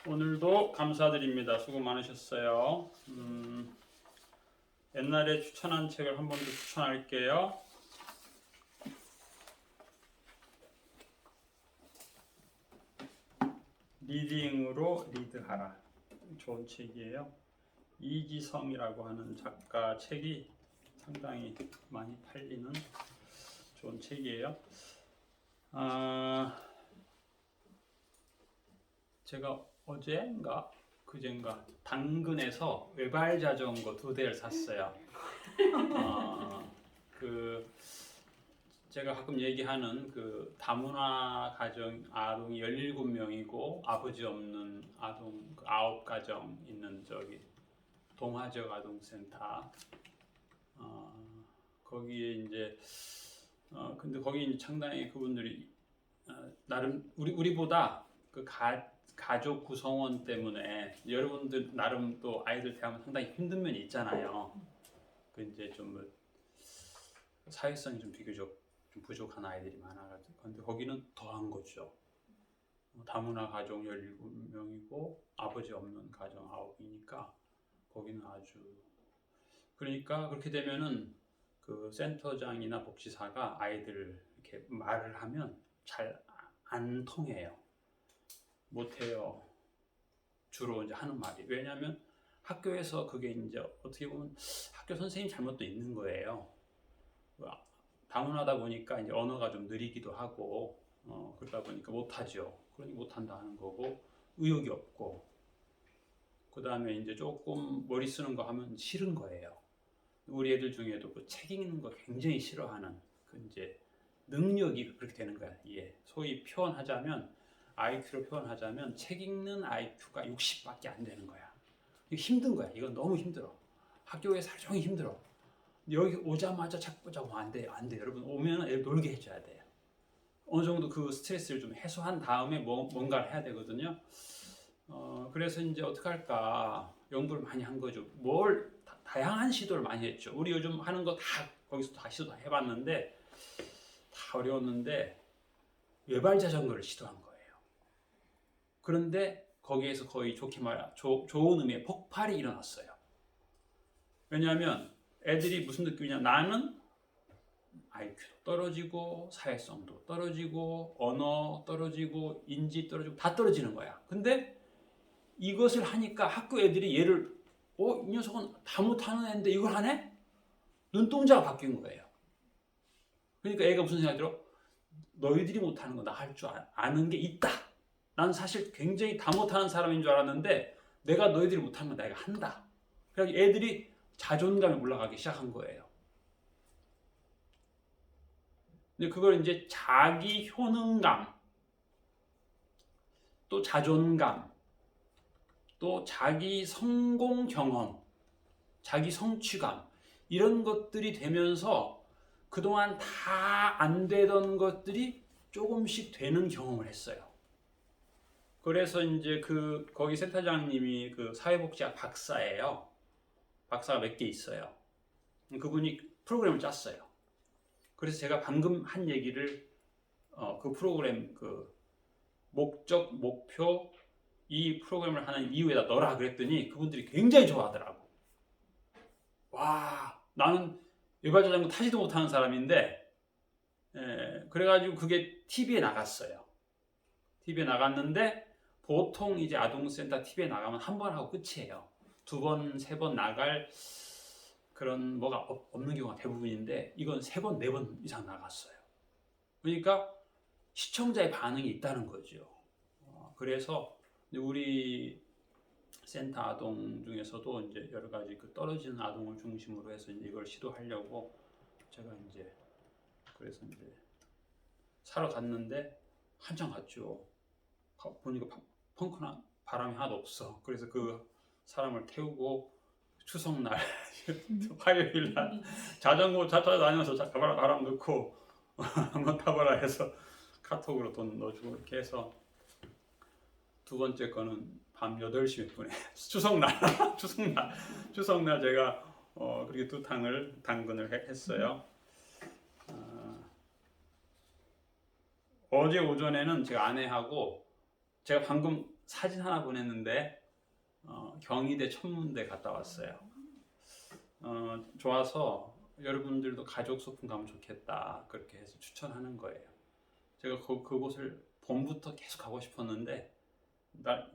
오늘도 감사드립니다. 수고 많으셨어요. 옛날에 추천한 책을 한 번 더 추천할게요. 리딩으로 리드하라. 좋은 책이에요. 이지성이라고 하는 작가 책이 상당히 많이 팔리는 좋은 책이에요. 제가 어제인가 그젠가 당근에서 외발 자전거 2대를 샀어요. 제가 가끔 얘기하는 그 다문화 가정 아동이 17명이고 아버지 없는 아동 9가정 있는 저기 동화적 아동센터, 거기에 이제 근데 거기 이제 상당히 그분들이 나름 우리보다 그 가족 구성원 때문에 여러분들 나름 또 아이들 대하면 상당히 힘든 면이 있잖아요. 그 이제 좀 사회성이 좀 비교적 좀 부족한 아이들이 많아가지고, 근데 거기는 더한 거죠. 다문화 가정 17명이고 아버지 없는 가정 9이니까 거기는 아주, 그러니까 그렇게 되면은 그 센터장이나 복지사가 아이들 이렇게 말을 하면 잘 안 통해요. 못해요. 주로 이제 하는 말이. 왜냐하면 학교에서 그게 이제 어떻게 보면 학교 선생님 잘못도 있는 거예요. 다문화다 보니까 이제 언어가 좀 느리기도 하고, 그러다 보니까 못하죠. 그러니 못한다 하는 거고, 의욕이 없고, 그 다음에 이제 조금 머리 쓰는 거 하면 싫은 거예요. 우리 애들 중에도 그 책 읽는 거 굉장히 싫어하는 그 이제 능력이 그렇게 되는 거야. 예. 소위 표현하자면 IQ로 표현하자면 책 읽는 IQ가 60밖에 안 되는 거야. 이거 힘든 거야. 이건 너무 힘들어. 학교에서 하루 종일 힘들어. 여기 오자마자 책 보자고 안 돼. 여러분 오면 애 놀게 해줘야 돼요. 어느 정도 그 스트레스를 좀 해소한 다음에 뭔가를 해야 되거든요. 그래서 이제 어떻게 할까 연구를 많이 한 거죠. 다양한 시도를 많이 했죠. 우리 요즘 하는 거 다 거기서 다 시도해봤는데 다 어려웠는데 외발 자전거를 시도한 거예요. 그런데 거기에서 거의 좋게 말해 좋은 의미의 폭발이 일어났어요. 왜냐하면 애들이 무슨 느낌이냐, 나는 IQ도 떨어지고 사회성도 떨어지고 언어 떨어지고 인지 떨어지고 다 떨어지는 거야. 근데 이것을 하니까 학교 애들이 얘를 이 녀석은 다 못하는 애인데 이걸 하네? 눈동자가 바뀐 거예요. 그러니까 애가 무슨 생각이 들어? 너희들이 못하는 거 나 할 줄 아는 게 있다. 난 사실 굉장히 다 못하는 사람인 줄 알았는데 내가 너희들이 못하는 거 내가 한다. 그래서 애들이 자존감이 올라가기 시작한 거예요. 근데 그걸 이제 자기 효능감, 또 자존감, 또 자기 성공 경험, 자기 성취감, 이런 것들이 되면서 그동안 다 안 되던 것들이 조금씩 되는 경험을 했어요. 그래서 이제 거기 센터장님이 그 사회복지학 박사예요. 박사가 몇 개 있어요. 그분이 프로그램을 짰어요. 그래서 제가 방금 한 얘기를 그 프로그램 그 목적, 목표, 이 프로그램을 하는 이유에다 넣어라 그랬더니 그분들이 굉장히 좋아하더라고. 와, 나는 외발자전거 타지도 못하는 사람인데, 그래가지고 그게 TV에 나갔어요. TV에 나갔는데 보통 이제 아동센터 TV에 나가면 한 번 하고 끝이에요. 2번, 3번 나갈 그런 뭐가 없는 경우가 대부분인데 이건 3번, 4번 이상 나갔어요. 그러니까 시청자의 반응이 있다는 거죠. 그래서 우리 센터 아동 중에서도 이제 여러 가지 그 떨어지는 아동을 중심으로 해서 이제 이걸 시도하려고 제가 이제 그래서 이제 사러 갔는데 한참 갔죠. 보니까 펑크나 바람이 하나도 없어. 그래서 그 사람을 태우고 추석날 화요일날 자전거 다니면서 바람 넣고 한번 타봐라 해서 카톡으로 돈 넣어주고 이렇게 해서 두 번째 거는 밤 8시 몇 분에 추석날 제가 그렇게 2탕을 당근을 했어요. 어제 오전에는 제가 아내하고 제가 방금 사진 하나 보냈는데 경희대 천문대 갔다 왔어요. 좋아서 여러분들도 가족 소풍 가면 좋겠다 그렇게 해서 추천하는 거예요. 제가 그곳을 봄부터 계속 가고 싶었는데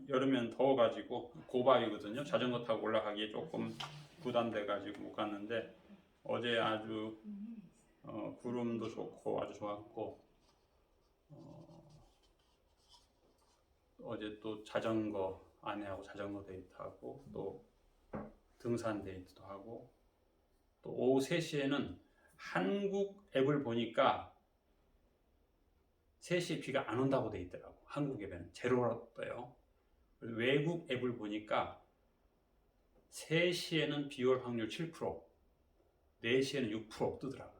여름엔 더워가지고 고바위거든요. 자전거 타고 올라가기에 조금 부담돼가지고 못 갔는데 어제 아주 구름도 좋고 아주 좋았고 어제 또 자전거 아내하고 자전거 데이트하고 또 등산 데이트도 하고 또 오후 3시에는 한국 앱을 보니까 3시에 비가 안 온다고 돼 있더라고. 한국 앱에는 제로라고 떠요. 외국 앱을 보니까 3시에는 비 올 확률 7%, 4시에는 6% 뜨더라고.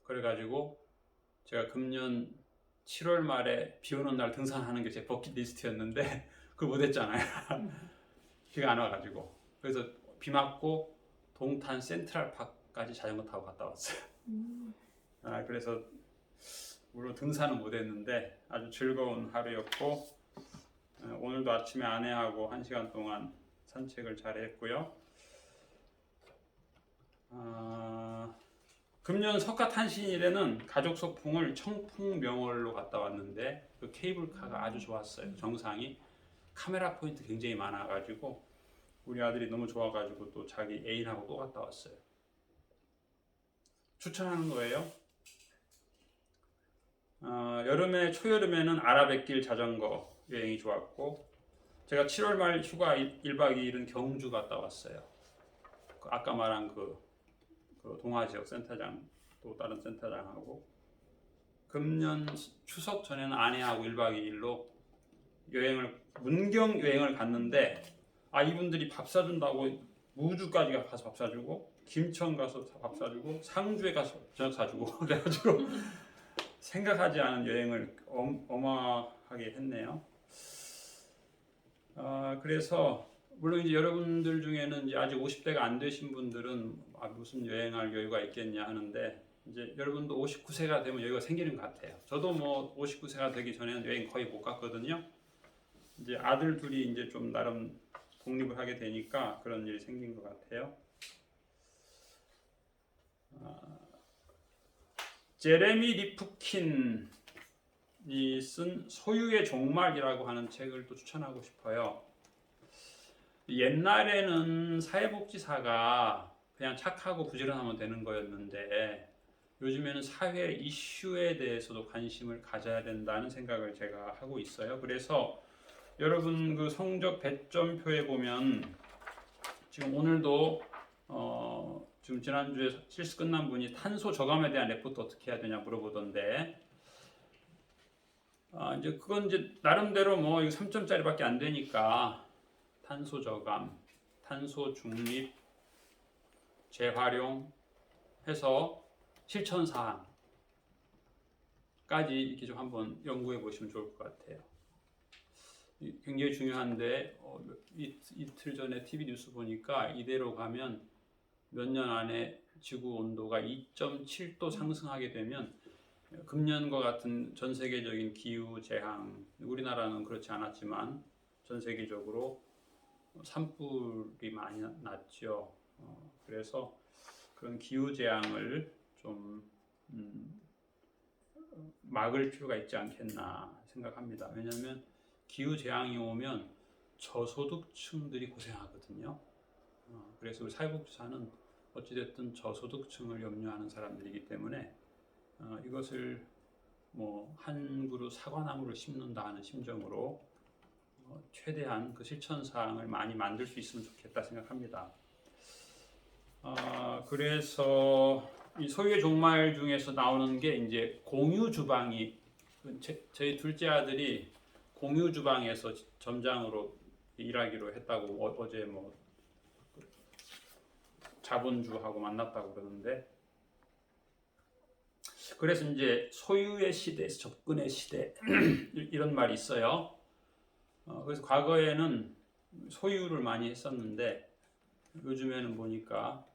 그래가지고 제가 금년 7월 말에 비 오는 날 등산하는 게 제 버킷리스트였는데 그걸 못했잖아요. 비가 안 와가지고. 그래서 비 맞고 동탄 센트럴파크까지 자전거 타고 갔다 왔어요. 그래서 물론 등산은 못했는데 아주 즐거운 하루였고 오늘도 아침에 아내하고 1시간 동안 산책을 잘 했고요. 금년 석가탄신일에는 가족 소풍을 청풍명월로 갔다 왔는데 그 케이블카가 아주 좋았어요. 정상이 카메라 포인트 굉장히 많아가지고 우리 아들이 너무 좋아가지고 또 자기 애인하고 또 갔다 왔어요. 추천하는 거예요. 여름에 초여름에는 아라뱃길 자전거 여행이 좋았고 제가 7월 말 휴가 1박 2일은 경주 갔다 왔어요. 아까 말한 그 동아지역 센터장 또 다른 센터장하고 금년 추석 전에는 아내하고 1박 2일로 문경 여행을 갔는데 이분들이 밥 사준다고 무주까지 가서 밥 사주고 김천 가서 밥 사주고 상주에 가서 저녁 사주고 그래가지고 생각하지 않은 여행을 어마하게 했네요. 그래서 물론 이제 여러분들 중에는 이제 아직 50대가 안 되신 분들은 무슨 여행할 여유가 있겠냐 하는데 이제 여러분도 59세가 되면 여유가 생기는 것 같아요. 저도 뭐 59세가 되기 전에는 여행 거의 못 갔거든요. 이제 아들 둘이 이제 좀 나름 독립을 하게 되니까 그런 일이 생긴 것 같아요. 제레미 리프킨이 쓴 소유의 종말이라고 하는 책을 또 추천하고 싶어요. 옛날에는 사회복지사가 그냥 착하고 부지런하면 되는 거였는데 요즘에는 사회 이슈에 대해서도 관심을 가져야 된다는 생각을 제가 하고 있어요. 그래서 여러분 그 성적 배점표에 보면 지금 오늘도 지금 지난주에 실습 끝난 분이 탄소 저감에 대한 레포트 어떻게 해야 되냐 물어보던데 이제 그건 이제 나름대로 뭐 이거 3점짜리밖에 안 되니까 탄소 저감, 탄소 중립, 재활용 해서 실천 사항까지 이렇게 좀 한번 연구해 보시면 좋을 것 같아요. 굉장히 중요한데 이틀 전에 TV 뉴스 보니까 이대로 가면 몇 년 안에 지구 온도가 2.7도 상승하게 되면 금년과 같은 전 세계적인 기후 재앙, 우리나라는 그렇지 않았지만 전 세계적으로 산불이 많이 났죠. 그래서 그런 기후 재앙을 좀 막을 필요가 있지 않겠나 생각합니다. 왜냐하면 기후 재앙이 오면 저소득층들이 고생하거든요. 그래서 우리 사회복지사는 어찌됐든 저소득층을 염려하는 사람들이기 때문에 이것을 뭐 한 그루 사과나무를 심는다 하는 심정으로 최대한 그 실천 사항을 많이 만들 수 있으면 좋겠다 생각합니다. 그래서 이 소유의 종말 중에서 나오는 게 이제 공유 주방이 저희 둘째 아들이 공유 주방에서 점장으로 일하기로 했다고 어제 뭐 자본주하고 만났다고 그러는데 그래서 이제 소유의 시대에서 접근의 시대 이런 말이 있어요. 그래서 과거에는 소유를 많이 했었는데 요즘에는 보니까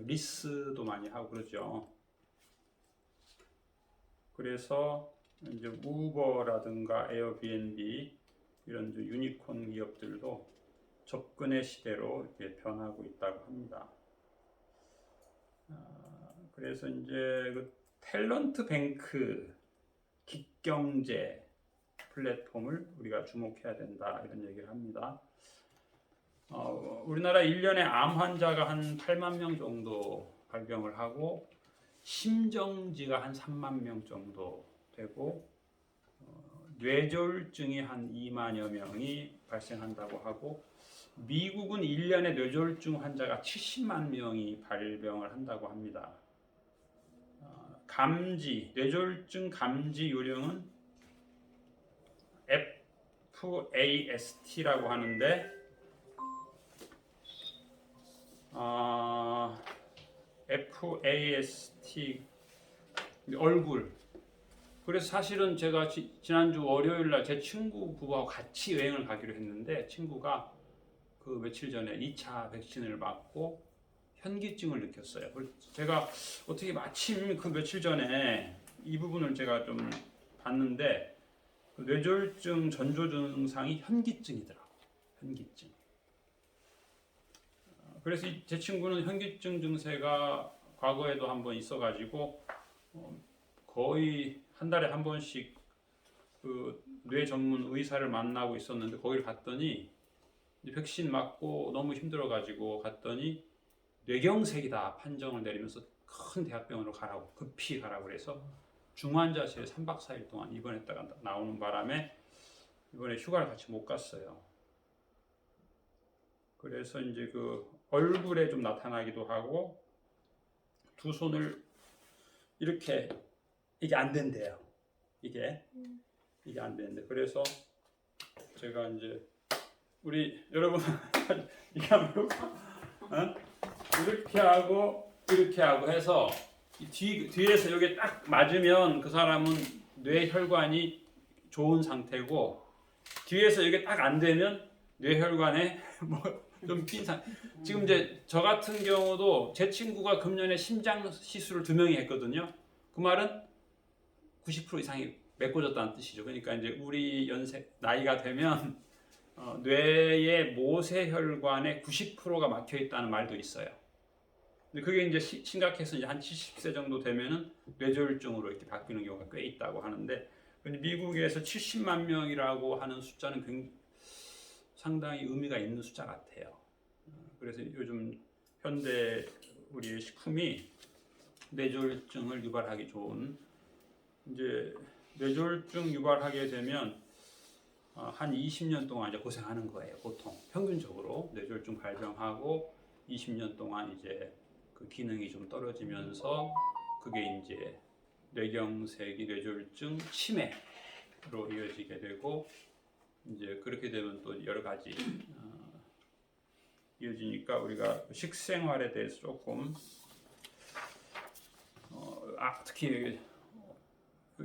리스도 많이 하고 그러죠. 그래서 이제 우버라든가 에어비앤비 이런 유니콘 기업들도 접근의 시대로 이렇게 변하고 있다고 합니다. 그래서 이제 그 탤런트 뱅크 긱경제 플랫폼을 우리가 주목해야 된다 이런 얘기를 합니다. 우리나라 1년에 암 환자가 한 8만 명 정도 발병을 하고 심정지가 한 3만 명 정도 되고 뇌졸중이 한 2만여 명이 발생한다고 하고 미국은 1년에 뇌졸중 환자가 70만 명이 발병을 한다고 합니다. 뇌졸중 감지 요령은 FAST라고 하는데 FAST 얼굴. 그래서 사실은 제가 지난주 월요일 날 제 친구 부부하고 같이 여행을 가기로 했는데 친구가 그 며칠 전에 2차 백신을 맞고 현기증을 느꼈어요. 제가 어떻게 마침 그 며칠 전에 이 부분을 제가 좀 봤는데 그 뇌졸중 전조 증상이 현기증이더라고. 현기증. 그래서 제 친구는 현기증 증세가 과거에도 한번 있어가지고 거의 한 달에 한 번씩 그 뇌 전문 의사를 만나고 있었는데 거기를 갔더니 백신 맞고 너무 힘들어가지고 갔더니 뇌경색이다 판정을 내리면서 큰 대학병원으로 가라고 급히 가라고 그래서 중환자실에 3박 4일 동안 입원했다가 나오는 바람에 이번에 휴가를 같이 못 갔어요. 그래서 이제 그 얼굴에 좀 나타나기도 하고 두 손을 이렇게 이게 안 된대요. 이게 안 되는데 그래서 제가 이제 우리 여러분 이게 한번 이렇게 하고 해서 뒤에서 여기 딱 맞으면 그 사람은 뇌혈관이 좋은 상태고 뒤에서 이게 딱 안 되면 뇌혈관에 뭐 좀 빈 상. 지금 이제 저 같은 경우도 제 친구가 금년에 심장 시술을 2명이 했거든요. 그 말은 90% 이상이 메꿔졌다는 뜻이죠. 그러니까 이제 우리 나이가 되면 뇌의 모세혈관에 90%가 막혀 있다는 말도 있어요. 근데 그게 이제 심각해서 이제 한 70세 정도 되면은 뇌졸중으로 이렇게 바뀌는 경우가 꽤 있다고 하는데 미국에서 70만 명이라고 하는 숫자는 상당히 의미가 있는 숫자 같아요. 그래서 요즘 현대 우리의 식품이 뇌졸중을 유발하기 좋은 이제 뇌졸중 유발하게 되면 한 20년 동안 이제 고생하는 거예요. 보통 평균적으로 뇌졸중 발병하고 20년 동안 이제 그 기능이 좀 떨어지면서 그게 이제 뇌경색이 뇌졸중 치매로 이어지게 되고 이제 그렇게 되면 또 여러 가지 이어지니까 우리가 식생활에 대해서 조금 특히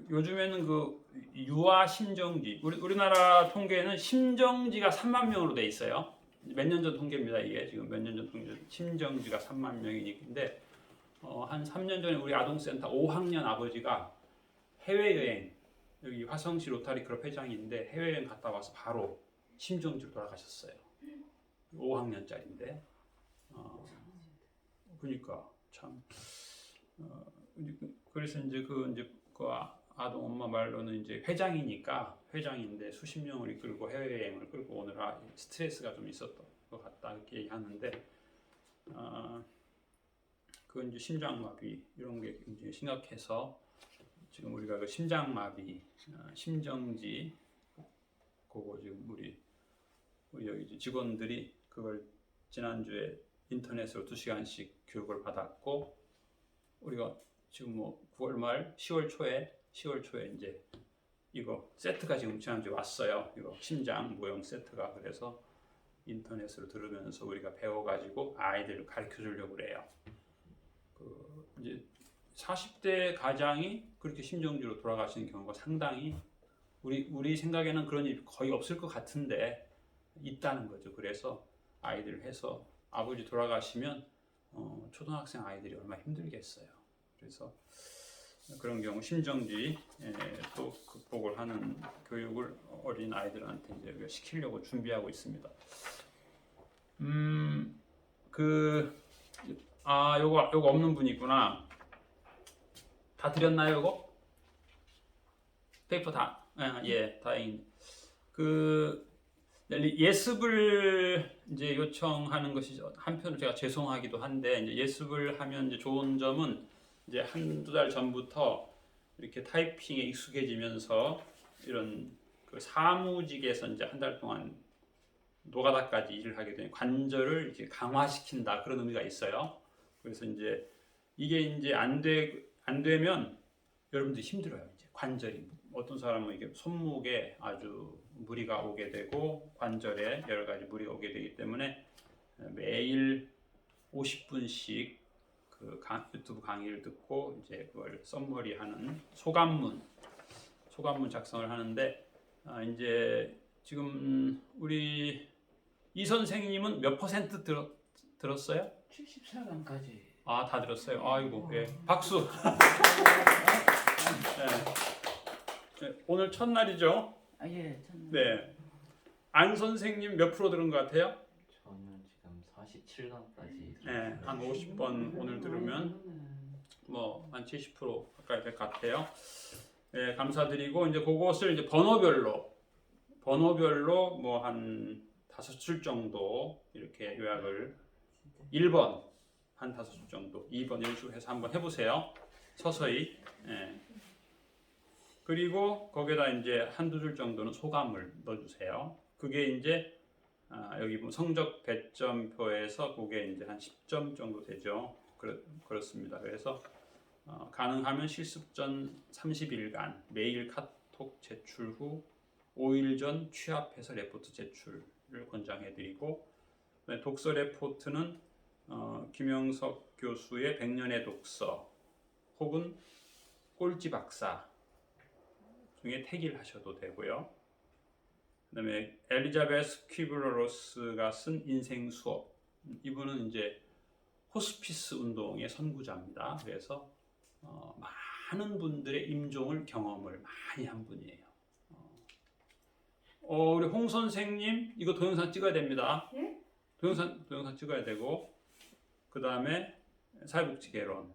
요즘에는 그 유아 심정지 우리나라 통계는 심정지가 3만 명으로 돼 있어요. 몇 년 전 통계입니다. 이게 지금 몇 년 전 통계 심정지가 3만 명이니까 한 3년 전에 우리 아동센터 5학년 아버지가 해외여행 여기 화성시 로타리 클럽 회장인데 해외여행 갔다 와서 바로 심정지로 돌아가셨어요. 5학년짜리인데 그러니까 참 그래서 이제 그 아동 엄마 말로는 이제 회장인데 수십 명을 이끌고 해외여행을 끌고 오느라 스트레스가 좀 있었던 것 같다 이렇게 얘기하는데 그 이제 심장마비 이런 게 굉장히 심각해서 지금 우리가 그 심장마비, 심정지 그거 지금 우리 여기 직원들이 그걸 지난주에 인터넷으로 2시간씩 교육을 받았고 우리가 지금 뭐 9월 말 10월 초에 이제 이거 세트가 지금 지난주에 왔어요. 이거 심장 모형 세트가 그래서 인터넷으로 들으면서 우리가 배워가지고 아이들을 가르쳐 주려고 그래요. 그 이제 40대 가장이 그렇게 심정지로 돌아가시는 경우가 상당히 우리 생각에는 그런 일 거의 없을 것 같은데 있다는 거죠. 그래서 아이들 해서 아버지 돌아가시면 초등학생 아이들이 얼마나 힘들겠어요. 그래서 그런 경우 심정지 또 극복을 하는 교육을 어린 아이들한테 이제 시키려고 준비하고 있습니다. 요거 없는 분이 있구나. 다 드렸나요, 요거? 페이퍼 다? 예, 다행히. 예습을 이제 요청하는 것이 한편으로 제가 죄송하기도 한데, 이제 예습을 하면 이제 좋은 점은 이제 한두 달 전부터 이렇게 타이핑에 익숙해지면서 이런 그 사무직에서 이제 한 달 동안 노가다까지 일을 하게 되면 관절을 이제 강화시킨다, 그런 의미가 있어요. 그래서 이제 이게 이제 안 되면 여러분들이 힘들어요. 이제 관절이 어떤 사람은 이게 손목에 아주 무리가 오게 되고 관절에 여러 가지 무리가 오게 되기 때문에 매일 50분씩 그 유튜브 강의를 듣고 이제 그걸 썸머리하는 소감문 작성을 하는데, 이제 지금 우리 이 선생님은 몇 퍼센트 들었어요? 74강까지. 다 들었어요. 아이고, 예. 박수. 네. 오늘 첫날이죠? 예. 네. 안 선생님 몇 프로 들은 것 같아요? 저는 지금 47강까지 네, 한 50번 오늘 들으면 뭐 한 70% 가까이 될 것 같아요. 네, 감사드리고 이제 그것을 이제 번호별로 뭐 한 5줄 정도 이렇게 요약을 1번 한 5줄 정도, 2번 이런 식으로 해서 한번 해보세요. 서서히. 예. 그리고 거기에다 이제 한두 줄 정도는 소감을 넣어주세요. 그게 이제 여기 보면 성적 배점표에서 그게 이제 한 10점 정도 되죠. 그렇습니다. 그래서 가능하면 실습 전 30일간 매일 카톡 제출 후 5일 전 취합해서 레포트 제출을 권장해드리고, 독서 레포트는 김영석 교수의 100년의 독서 혹은 꼴찌 박사 중에 택일하셔도 되고요. 그다음에 엘리자베스 퀴블러로스가 쓴 인생 수업, 이분은 이제 호스피스 운동의 선구자입니다. 그래서 많은 분들의 임종을 경험을 많이 한 분이에요. 우리 홍 선생님 이거 동영상 찍어야 됩니다. 예? 동영상 찍어야 되고, 그 다음에 사회복지 개론,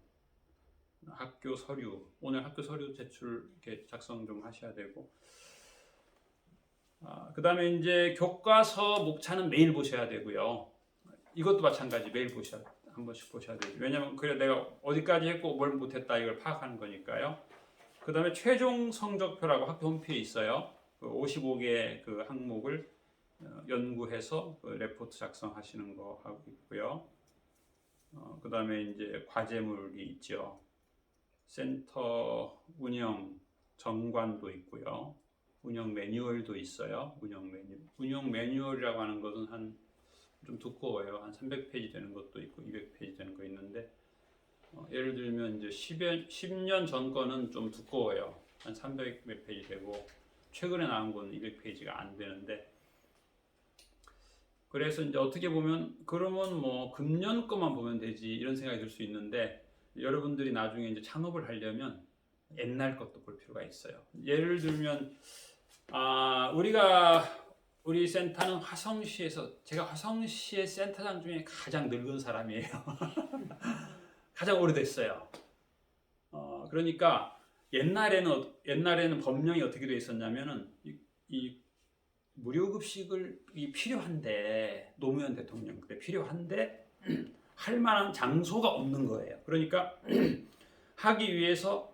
학교 서류, 오늘 학교 서류 제출 이렇게 작성 좀 하셔야 되고, 그 다음에 이제 교과서 목차는 매일 보셔야 되고요. 이것도 마찬가지 매일 한 번씩 보셔야 되죠. 왜냐면 그래 내가 어디까지 했고 뭘 못했다 이걸 파악하는 거니까요. 그 다음에 최종 성적표라고 학교 홈페이지에 있어요. 그 55개 그 항목을 연구해서 그 레포트 작성하시는 거 하고 있고요. 그 다음에 이제 과제물이 있죠. 센터 운영 정관도 있고요. 운영 매뉴얼도 있어요. 운영 매뉴얼이라고 하는 것은 좀 두꺼워요. 한 300페이지 되는 것도 있고 200페이지 되는 거 있는데, 예를 들면 이제 10년 전 거는 좀 두꺼워요. 한 300 몇 페이지 되고, 최근에 나온 건 200페이지가 안 되는데, 그래서 이제 어떻게 보면 그러면 뭐 금년 거만 보면 되지 이런 생각이 들 수 있는데, 여러분들이 나중에 이제 창업을 하려면 옛날 것도 볼 필요가 있어요. 예를 들면 우리 센터는 화성시에서, 제가 화성시의 센터장 중에 가장 늙은 사람이에요. 가장 오래됐어요. 그러니까 옛날에는 법령이 어떻게 되어 있었냐면은 이 무료급식이 필요한데, 노무현 대통령 때 필요한데 할 만한 장소가 없는 거예요. 그러니까 하기 위해서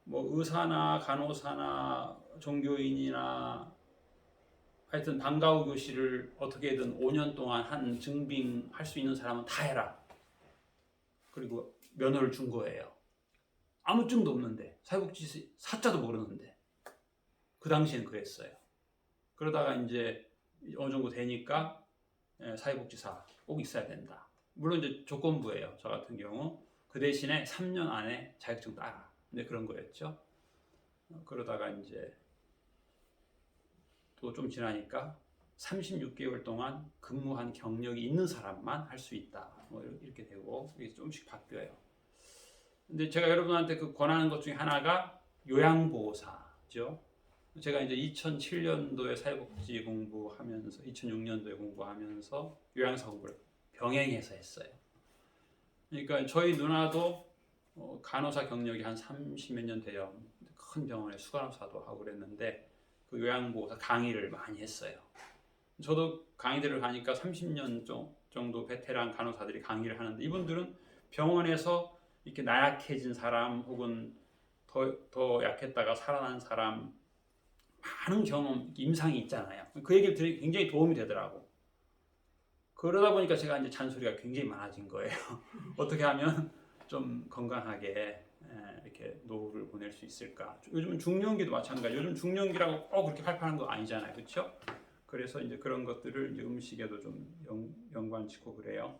뭐 의사나 간호사나 종교인이나 하여튼 방과 후 교실을 어떻게든 5년 동안 한 증빙할 수 있는 사람은 다 해라. 그리고 면허를 준 거예요. 아무 증도 없는데, 사회복지 사자도 모르는데, 그 당시엔 그랬어요. 그러다가 이제 어느 정도 되니까 사회복지사 꼭 있어야 된다. 물론 이제 조건부예요. 저 같은 경우 그 대신에 3년 안에 자격증 따라. 근데 그런 거였죠. 그러다가 이제 또 좀 지나니까 36개월 동안 근무한 경력이 있는 사람만 할 수 있다. 뭐 이렇게 되고 이게 조금씩 바뀌어요. 근데 제가 여러분한테 그 권하는 것 중에 하나가 요양보호사죠. 제가 이제 2007년도에 사회복지 공부하면서 2006년도에 공부하면서 요양사 공부를 병행해서 했어요. 그러니까 저희 누나도 간호사 경력이 한 30몇 년 돼요. 큰 병원에 수간호사도 하고 그랬는데 그 요양보호사 강의를 많이 했어요. 저도 강의들을 가니까 30년 정도 베테랑 간호사들이 강의를 하는데 이분들은 병원에서 이렇게 나약해진 사람 혹은 더 약했다가 살아난 사람 많은 경험, 임상이 있잖아요. 그 얘기를 들으니 굉장히 도움이 되더라고. 그러다 보니까 제가 이제 잔소리가 굉장히 많아진 거예요. 어떻게 하면 좀 건강하게 이렇게 노후를 보낼 수 있을까? 요즘은 중년기도 마찬가지. 요즘 중년기라고 꼭 그렇게 팔팔한 거 아니잖아요, 그렇죠? 그래서 이제 그런 것들을 이제 음식에도 좀 연관짓고 그래요.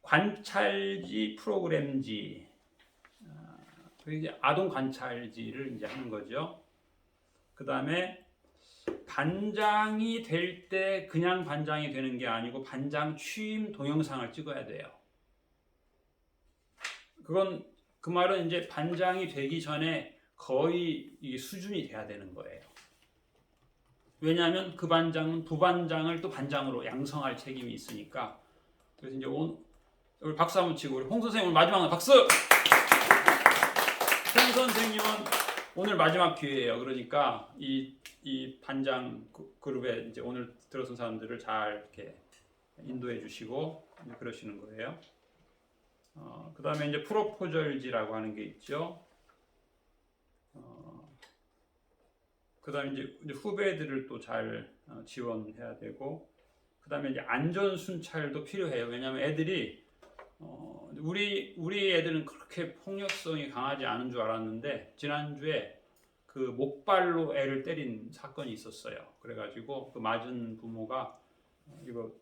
관찰지 프로그램지, 이제 아동 관찰지를 이제 하는 거죠. 그 다음에 반장이 될 때 그냥 반장이 되는 게 아니고 반장 취임 동영상을 찍어야 돼요. 그건 그 말은 이제 반장이 되기 전에 거의 이 수준이 돼야 되는 거예요. 왜냐하면 그 반장은 부반장을 또 반장으로 양성할 책임이 있으니까. 그래서 이제 오늘 박수 한번 치고 우리 홍 선생님 오늘 마지막 박수. 홍 선생님은 오늘 마지막 기회예요. 그러니까 이 반장 그룹에 이제 오늘 들어선 사람들을 잘 이렇게 인도해 주시고 그러시는 거예요. 그 다음에 이제 프로포절지라고 하는 게 있죠. 그 다음에 이제 후배들을 또 잘 지원해야 되고, 그 다음에 이제 안전순찰도 필요해요. 왜냐하면 애들이 우리 애들은 그렇게 폭력성이 강하지 않은 줄 알았는데 지난주에 그 목발로 애를 때린 사건이 있었어요. 그래가지고 그 맞은 부모가 이거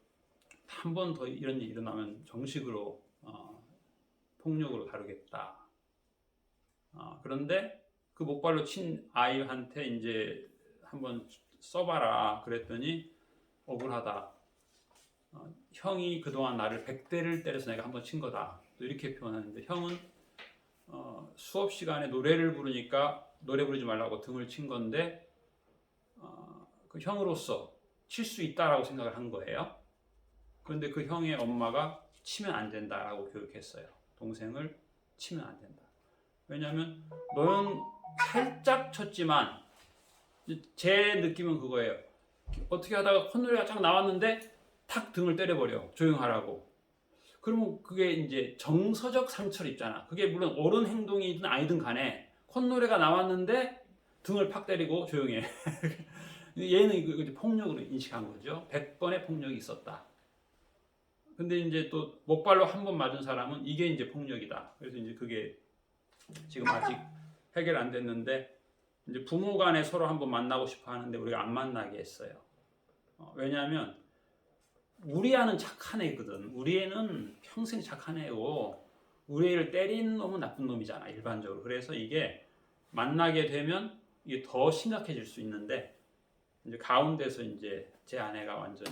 한 번 더 이런 일이 일어나면 정식으로 폭력으로 다루겠다. 그런데 그 목발로 친 아이한테 이제 한번 써봐라 그랬더니 억울하다. 형이 그동안 나를 100대를 때려서 내가 한번 친 거다. 이렇게 표현하는데 형은 수업 시간에 노래를 부르니까 노래 부르지 말라고 등을 친 건데 그 형으로서 칠 수 있다라고 생각을 한 거예요. 그런데 그 형의 엄마가 치면 안 된다라고 교육했어요. 동생을 치면 안 된다. 왜냐하면 너는 살짝 쳤지만 제 느낌은 그거예요. 어떻게 하다가 콧노래가 쫙 나왔는데 탁 등을 때려버려. 조용하라고. 그러면 그게 이제 정서적 상처를 입잖아. 그게 물론 옳은 행동이든 아니든 간에 콧노래가 나왔는데 등을 팍 때리고 조용해. 얘는 이거 폭력으로 인식한 거죠. 100번의 폭력이 있었다. 근데 이제 또 목발로 한 번 맞은 사람은 이게 이제 폭력이다. 그래서 이제 그게 지금 아직 해결 안 됐는데 이제 부모 간에 서로 한번 만나고 싶어 하는데 우리가 안 만나게 했어요. 왜냐하면 우리 아는 착한 애거든. 우리 애는 평생 착한 애고 우리 애를 때린 놈은 나쁜 놈이잖아 일반적으로. 그래서 이게 만나게 되면 이게 더 심각해질 수 있는데 이제 가운데서 이제 제 아내가 완전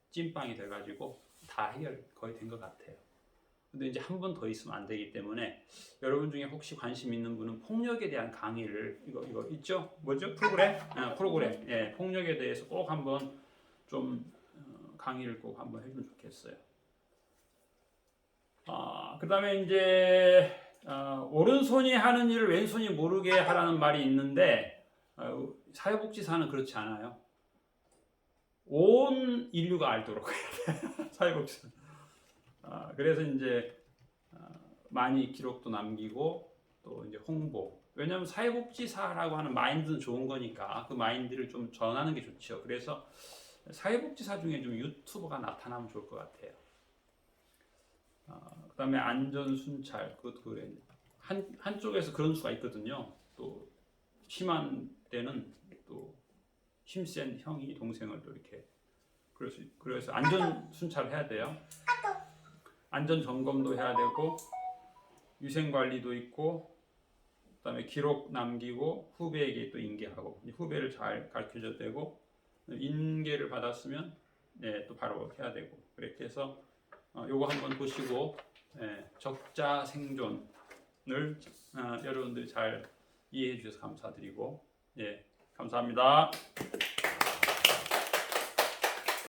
찐빵이 돼가지고 다 해결 거의 된 것 같아요. 근데 이제 한 번 더 있으면 안 되기 때문에 여러분 중에 혹시 관심 있는 분은 폭력에 대한 강의를 이거 있죠? 뭐죠? 프로그램? 프로그램. 예, 폭력에 대해서 꼭 한번 좀 강의를 꼭 한번 해주면 좋겠어요. 그다음에 이제 오른손이 하는 일을 왼손이 모르게 하라는 말이 있는데 사회복지사는 그렇지 않아요. 온 인류가 알도록 사회복지사. 그래서 이제 많이 기록도 남기고 또 이제 홍보. 왜냐하면 사회복지사라고 하는 마인드는 좋은 거니까 그 마인드를 좀 전하는 게 좋죠. 그래서 사회복지사 중에 좀 유튜버가 나타나면 좋을 것 같아요. 그다음에 안전순찰 그것도 그래. 한쪽에서 그런 수가 있거든요. 또 심한 때는 또 힘센 형이 동생을 또 이렇게 그래서 안전순찰을 해야 돼요. 안전 점검도 해야 되고 위생 관리도 있고 그다음에 기록 남기고 후배에게 또 인계하고 후배를 잘 가르쳐줘야 되고 인계를 받았으면 또 바로 해야 되고 그렇게 해서 요거 한번 보시고 적자 생존 늘 여러분들이 잘 이해해 주셔서 감사드리고 예 감사합니다.